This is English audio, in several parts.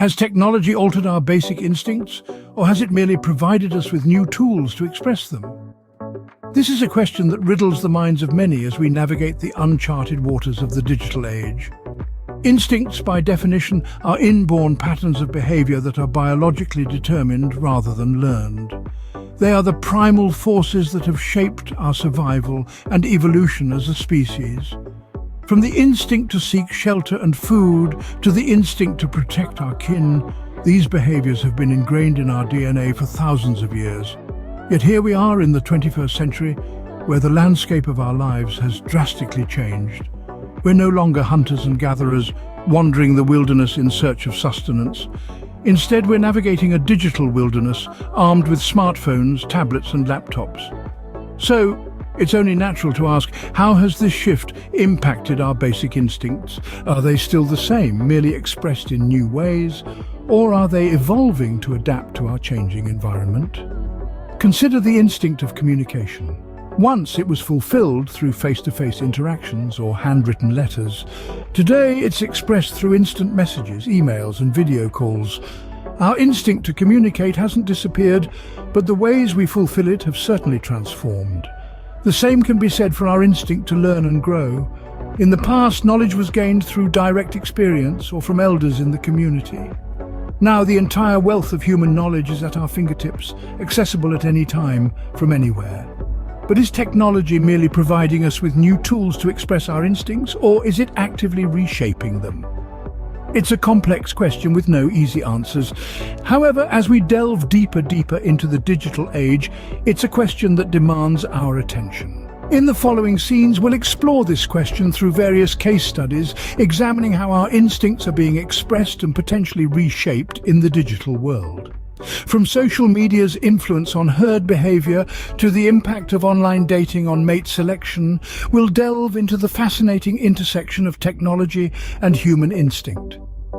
Has technology altered our basic instincts, or has it merely provided us with new tools to express them? This is a question that riddles the minds of many as we navigate the uncharted waters of the digital age. Instincts, by definition, are inborn patterns of behavior that are biologically determined rather than learned. They are the primal forces that have shaped our survival and evolution as a species. From the instinct to seek shelter and food to the instinct to protect our kin, these behaviors have been ingrained in our DNA for thousands of years. Yet here we are in the 21st century, where the landscape of our lives has drastically changed. We're no longer hunters and gatherers, wandering the wilderness in search of sustenance. Instead, we're navigating a digital wilderness, armed with smartphones, tablets and laptops. So, it's only natural to ask, how has this shift impacted our basic instincts? Are they still the same, merely expressed in new ways, or are they evolving to adapt to our changing environment? Consider the instinct of communication. Once it was fulfilled through face-to-face interactions or handwritten letters. Today it's expressed through instant messages, emails and video calls. Our instinct to communicate hasn't disappeared, but the ways we fulfill it have certainly transformed. The same can be said for our instinct to learn and grow. In the past, knowledge was gained through direct experience or from elders in the community. Now the entire wealth of human knowledge is at our fingertips, accessible at any time, from anywhere. But is technology merely providing us with new tools to express our instincts, or is it actively reshaping them? It's a complex question with no easy answers. However, as we delve deeper into the digital age, it's a question that demands our attention. In the following scenes, we'll explore this question through various case studies, examining how our instincts are being expressed and potentially reshaped in the digital world. From social media's influence on herd behavior to the impact of online dating on mate selection, we'll delve into the fascinating intersection of technology and human instinct.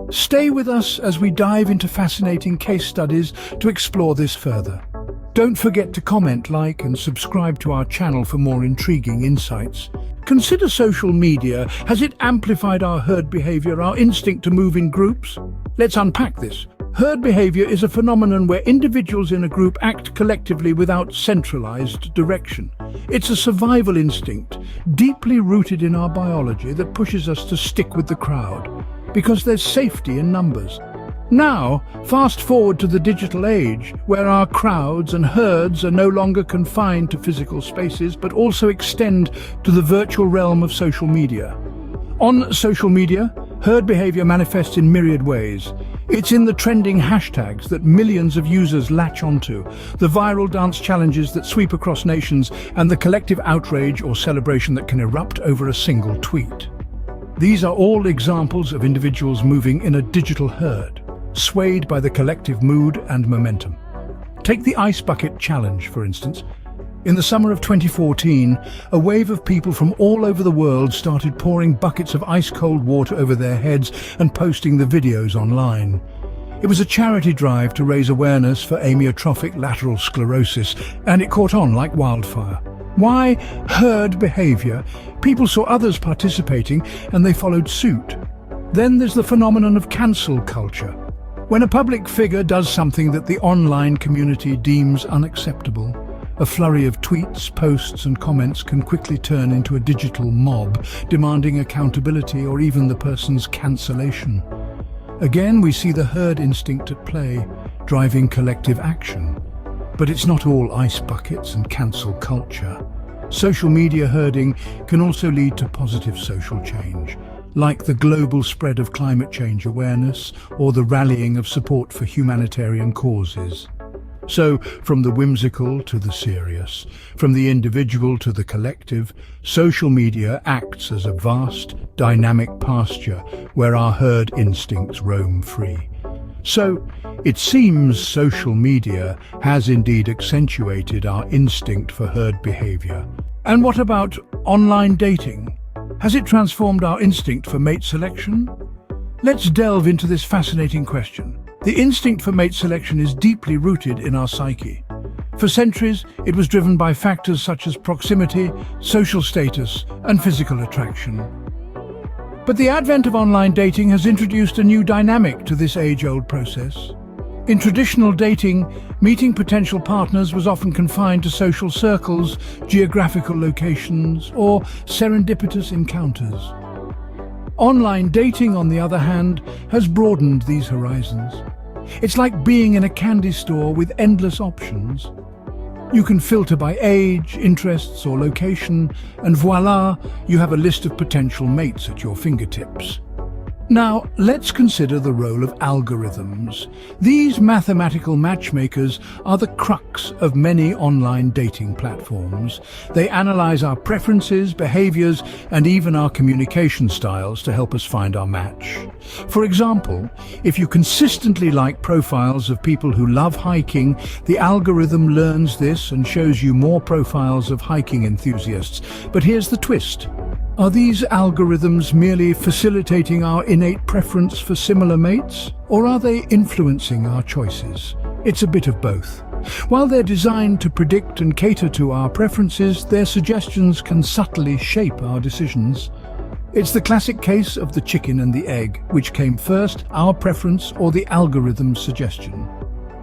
Stay with us as we dive into fascinating case studies to explore this further. Don't forget to comment, like, and subscribe to our channel for more intriguing insights. Consider social media. Has it amplified our herd behavior, our instinct to move in groups? Let's unpack this. Herd behavior is a phenomenon where individuals in a group act collectively without centralized direction. It's a survival instinct, deeply rooted in our biology, that pushes us to stick with the crowd, because there's safety in numbers. Now, fast forward to the digital age, where our crowds and herds are no longer confined to physical spaces, but also extend to the virtual realm of social media. On social media, herd behavior manifests in myriad ways. It's in the trending hashtags that millions of users latch onto, the viral dance challenges that sweep across nations, and the collective outrage or celebration that can erupt over a single tweet. These are all examples of individuals moving in a digital herd, swayed by the collective mood and momentum. Take the Ice Bucket Challenge, for instance. In the summer of 2014, a wave of people from all over the world started pouring buckets of ice-cold water over their heads and posting the videos online. It was a charity drive to raise awareness for amyotrophic lateral sclerosis, and it caught on like wildfire. Why? Herd behavior. People saw others participating and they followed suit. Then there's the phenomenon of cancel culture. When a public figure does something that the online community deems unacceptable, a flurry of tweets, posts and comments can quickly turn into a digital mob, demanding accountability or even the person's cancellation. Again, we see the herd instinct at play, driving collective action. But it's not all ice buckets and cancel culture. Social media herding can also lead to positive social change, like the global spread of climate change awareness or the rallying of support for humanitarian causes. So, from the whimsical to the serious, from the individual to the collective, social media acts as a vast, dynamic pasture where our herd instincts roam free. So, it seems social media has indeed accentuated our instinct for herd behavior. And what about online dating? Has it transformed our instinct for mate selection? Let's delve into this fascinating question. The instinct for mate selection is deeply rooted in our psyche. For centuries, it was driven by factors such as proximity, social status, and physical attraction. But the advent of online dating has introduced a new dynamic to this age-old process. In traditional dating, meeting potential partners was often confined to social circles, geographical locations, or serendipitous encounters. Online dating, on the other hand, has broadened these horizons. It's like being in a candy store with endless options. You can filter by age, interests, or location, and voila, you have a list of potential mates at your fingertips. Now, let's consider the role of algorithms. These mathematical matchmakers are the crux of many online dating platforms. They analyze our preferences, behaviors, and even our communication styles to help us find our match. For example, if you consistently like profiles of people who love hiking, the algorithm learns this and shows you more profiles of hiking enthusiasts. But here's the twist. Are these algorithms merely facilitating our innate preference for similar mates, or are they influencing our choices? It's a bit of both. While they're designed to predict and cater to our preferences, their suggestions can subtly shape our decisions. It's the classic case of the chicken and the egg. Which came first, our preference or the algorithm's suggestion?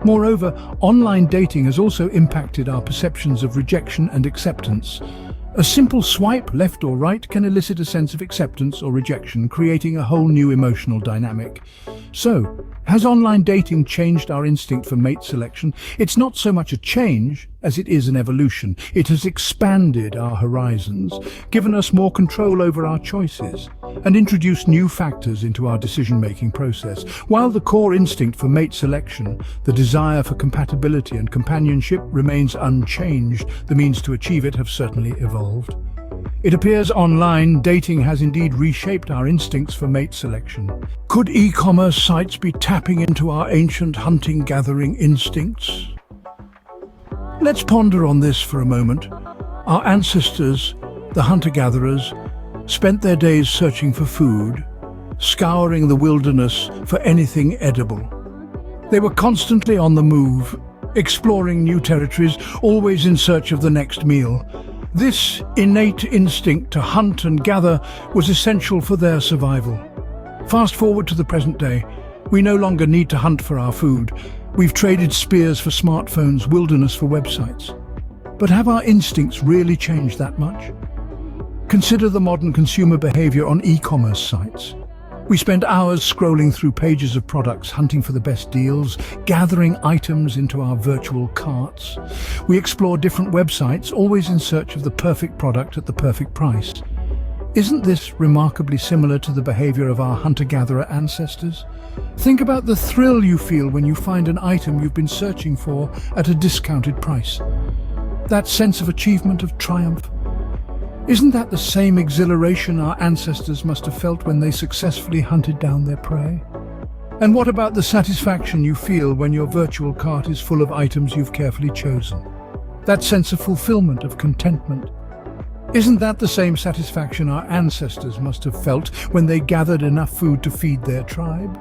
Moreover, online dating has also impacted our perceptions of rejection and acceptance. A simple swipe left or right can elicit a sense of acceptance or rejection, creating a whole new emotional dynamic. So, has online dating changed our instinct for mate selection? It's not so much a change as it is an evolution. It has expanded our horizons, given us more control over our choices, and introduced new factors into our decision-making process. While the core instinct for mate selection, the desire for compatibility and companionship, remains unchanged, the means to achieve it have certainly evolved. It appears online dating has indeed reshaped our instincts for mate selection. Could e-commerce sites be tapping into our ancient hunting-gathering instincts? Let's ponder on this for a moment. Our ancestors, the hunter-gatherers, spent their days searching for food, scouring the wilderness for anything edible. They were constantly on the move, exploring new territories, always in search of the next meal. This innate instinct to hunt and gather was essential for their survival. Fast forward to the present day, we no longer need to hunt for our food. We've traded spears for smartphones, wilderness for websites. But have our instincts really changed that much? Consider the modern consumer behavior on e-commerce sites. We spend hours scrolling through pages of products, hunting for the best deals, gathering items into our virtual carts. We explore different websites, always in search of the perfect product at the perfect price. Isn't this remarkably similar to the behavior of our hunter-gatherer ancestors? Think about the thrill you feel when you find an item you've been searching for at a discounted price. That sense of achievement, of triumph. Isn't that the same exhilaration our ancestors must have felt when they successfully hunted down their prey? And what about the satisfaction you feel when your virtual cart is full of items you've carefully chosen? That sense of fulfillment, of contentment. Isn't that the same satisfaction our ancestors must have felt when they gathered enough food to feed their tribe?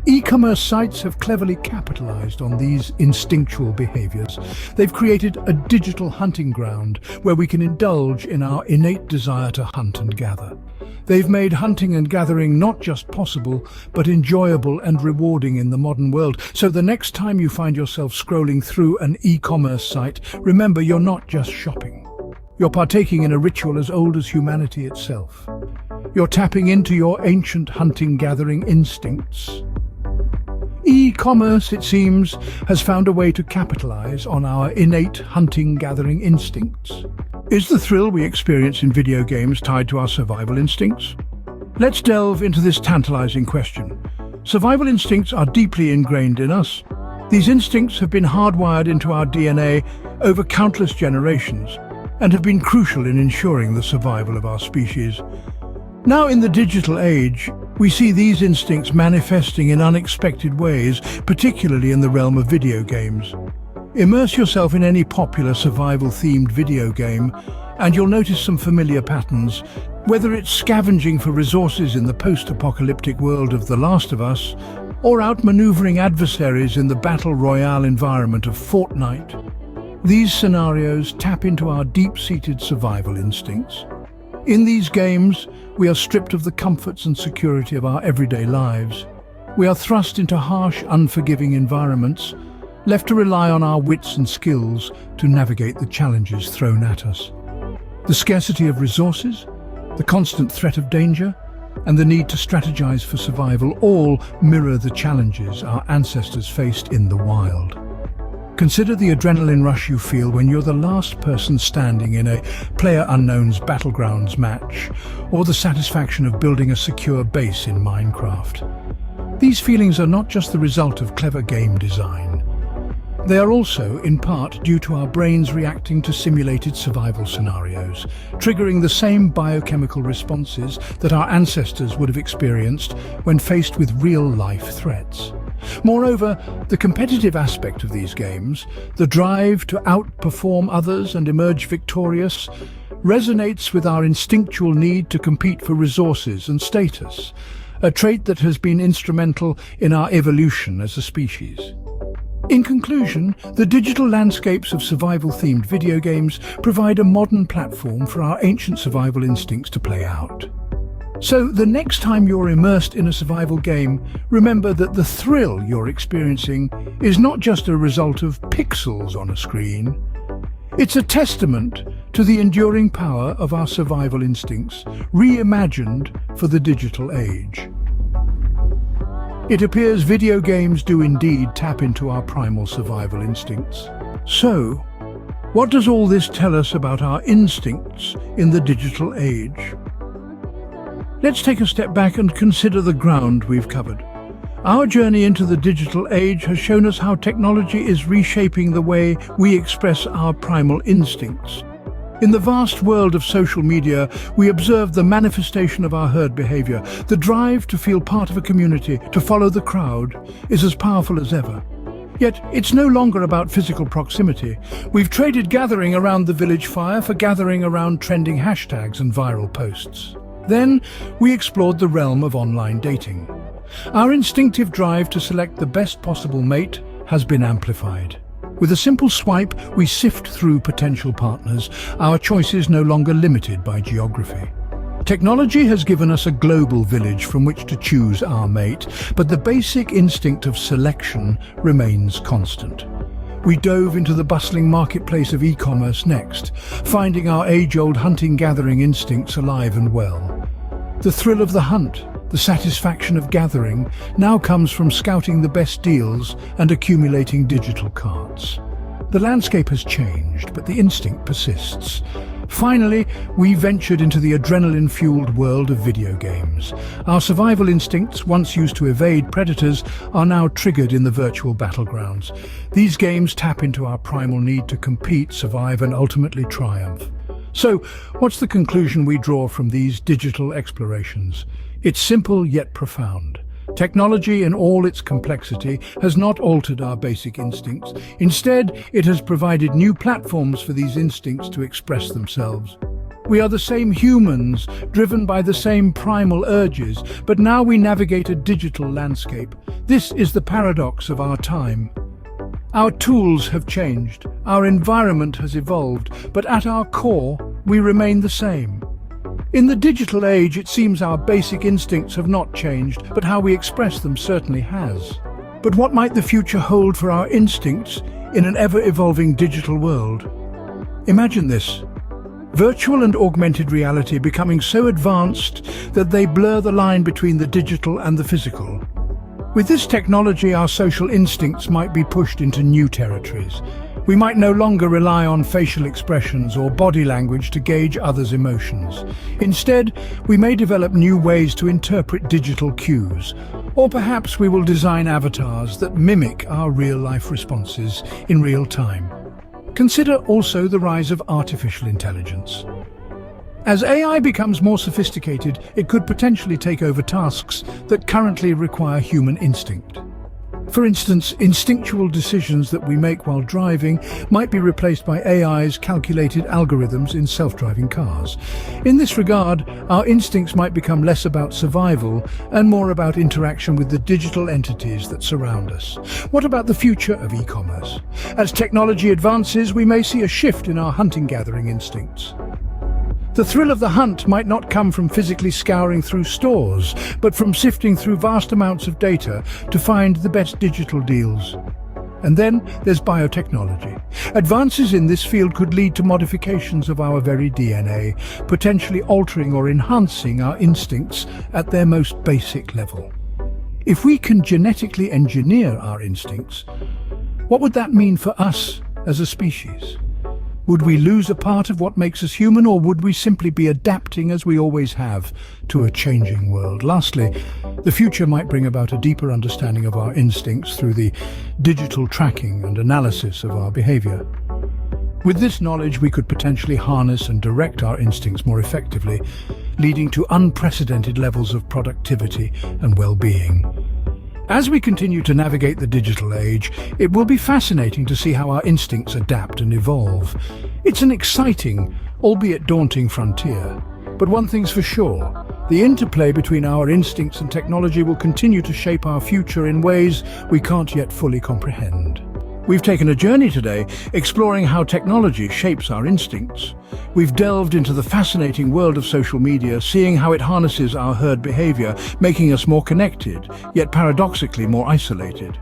E-commerce sites have cleverly capitalized on these instinctual behaviors. They've created a digital hunting ground where we can indulge in our innate desire to hunt and gather. They've made hunting and gathering not just possible, but enjoyable and rewarding in the modern world. So the next time you find yourself scrolling through an e-commerce site, remember you're not just shopping. You're partaking in a ritual as old as humanity itself. You're tapping into your ancient hunting-gathering instincts. E-commerce, it seems, has found a way to capitalize on our innate hunting-gathering instincts. Is the thrill we experience in video games tied to our survival instincts? Let's delve into this tantalizing question. Survival instincts are deeply ingrained in us. These instincts have been hardwired into our DNA over countless generations and have been crucial in ensuring the survival of our species. Now, in the digital age, we see these instincts manifesting in unexpected ways, particularly in the realm of video games. Immerse yourself in any popular survival-themed video game, and you'll notice some familiar patterns. Whether it's scavenging for resources in the post-apocalyptic world of The Last of Us, or outmaneuvering adversaries in the battle royale environment of Fortnite, these scenarios tap into our deep-seated survival instincts. In these games, we are stripped of the comforts and security of our everyday lives. We are thrust into harsh, unforgiving environments, left to rely on our wits and skills to navigate the challenges thrown at us. The scarcity of resources, the constant threat of danger, and the need to strategize for survival all mirror the challenges our ancestors faced in the wild. Consider the adrenaline rush you feel when you're the last person standing in a PlayerUnknown's Battlegrounds match, or the satisfaction of building a secure base in Minecraft. These feelings are not just the result of clever game design. They are also, in part, due to our brains reacting to simulated survival scenarios, triggering the same biochemical responses that our ancestors would have experienced when faced with real-life threats. Moreover, the competitive aspect of these games, the drive to outperform others and emerge victorious, resonates with our instinctual need to compete for resources and status, a trait that has been instrumental in our evolution as a species. In conclusion, the digital landscapes of survival-themed video games provide a modern platform for our ancient survival instincts to play out. So, the next time you're immersed in a survival game, remember that the thrill you're experiencing is not just a result of pixels on a screen. It's a testament to the enduring power of our survival instincts, reimagined for the digital age. It appears video games do indeed tap into our primal survival instincts. So, what does all this tell us about our instincts in the digital age? Let's take a step back and consider the ground we've covered. Our journey into the digital age has shown us how technology is reshaping the way we express our primal instincts. In the vast world of social media, we observe the manifestation of our herd behavior. The drive to feel part of a community, to follow the crowd, is as powerful as ever. Yet, it's no longer about physical proximity. We've traded gathering around the village fire for gathering around trending hashtags and viral posts. Then, we explored the realm of online dating. Our instinctive drive to select the best possible mate has been amplified. With a simple swipe, we sift through potential partners, our choices no longer limited by geography. Technology has given us a global village from which to choose our mate, but the basic instinct of selection remains constant. We dove into the bustling marketplace of e-commerce next, finding our age-old hunting-gathering instincts alive and well. The thrill of the hunt, the satisfaction of gathering, now comes from scouting the best deals and accumulating digital cards. The landscape has changed, but the instinct persists. Finally, we ventured into the adrenaline-fueled world of video games. Our survival instincts, once used to evade predators, are now triggered in the virtual battlegrounds. These games tap into our primal need to compete, survive, and ultimately triumph. So, what's the conclusion we draw from these digital explorations? It's simple yet profound. Technology in all its complexity has not altered our basic instincts. Instead, it has provided new platforms for these instincts to express themselves. We are the same humans, driven by the same primal urges, but now we navigate a digital landscape. This is the paradox of our time. Our tools have changed, our environment has evolved, but at our core, we remain the same. In the digital age, it seems our basic instincts have not changed, but how we express them certainly has. But what might the future hold for our instincts in an ever-evolving digital world? Imagine this: virtual and augmented reality becoming so advanced that they blur the line between the digital and the physical. With this technology, our social instincts might be pushed into new territories. We might no longer rely on facial expressions or body language to gauge others' emotions. Instead, we may develop new ways to interpret digital cues. Or perhaps we will design avatars that mimic our real-life responses in real time. Consider also the rise of artificial intelligence. As AI becomes more sophisticated, it could potentially take over tasks that currently require human instinct. For instance, instinctual decisions that we make while driving might be replaced by AI's calculated algorithms in self-driving cars. In this regard, our instincts might become less about survival and more about interaction with the digital entities that surround us. What about the future of e-commerce? As technology advances, we may see a shift in our hunting-gathering instincts. The thrill of the hunt might not come from physically scouring through stores, but from sifting through vast amounts of data to find the best digital deals. And then there's biotechnology. Advances in this field could lead to modifications of our very DNA, potentially altering or enhancing our instincts at their most basic level. If we can genetically engineer our instincts, what would that mean for us as a species? Would we lose a part of what makes us human, or would we simply be adapting, as we always have, to a changing world? Lastly, the future might bring about a deeper understanding of our instincts through the digital tracking and analysis of our behavior. With this knowledge, we could potentially harness and direct our instincts more effectively, leading to unprecedented levels of productivity and well-being. As we continue to navigate the digital age, it will be fascinating to see how our instincts adapt and evolve. It's an exciting, albeit daunting frontier. But one thing's for sure, the interplay between our instincts and technology will continue to shape our future in ways we can't yet fully comprehend. We've taken a journey today exploring how technology shapes our instincts. We've delved into the fascinating world of social media, seeing how it harnesses our herd behavior, making us more connected, yet paradoxically more isolated.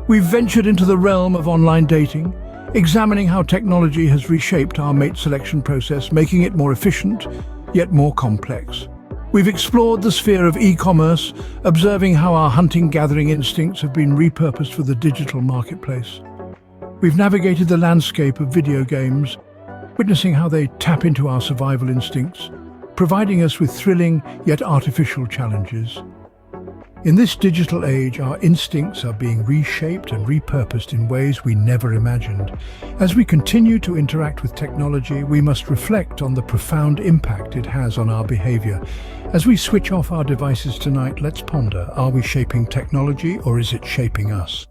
We've ventured into the realm of online dating, examining how technology has reshaped our mate selection process, making it more efficient, yet more complex. We've explored the sphere of e-commerce, observing how our hunting-gathering instincts have been repurposed for the digital marketplace. We've navigated the landscape of video games, witnessing how they tap into our survival instincts, providing us with thrilling yet artificial challenges. In this digital age, our instincts are being reshaped and repurposed in ways we never imagined. As we continue to interact with technology, we must reflect on the profound impact it has on our behavior. As we switch off our devices tonight, let's ponder, are we shaping technology, or is it shaping us?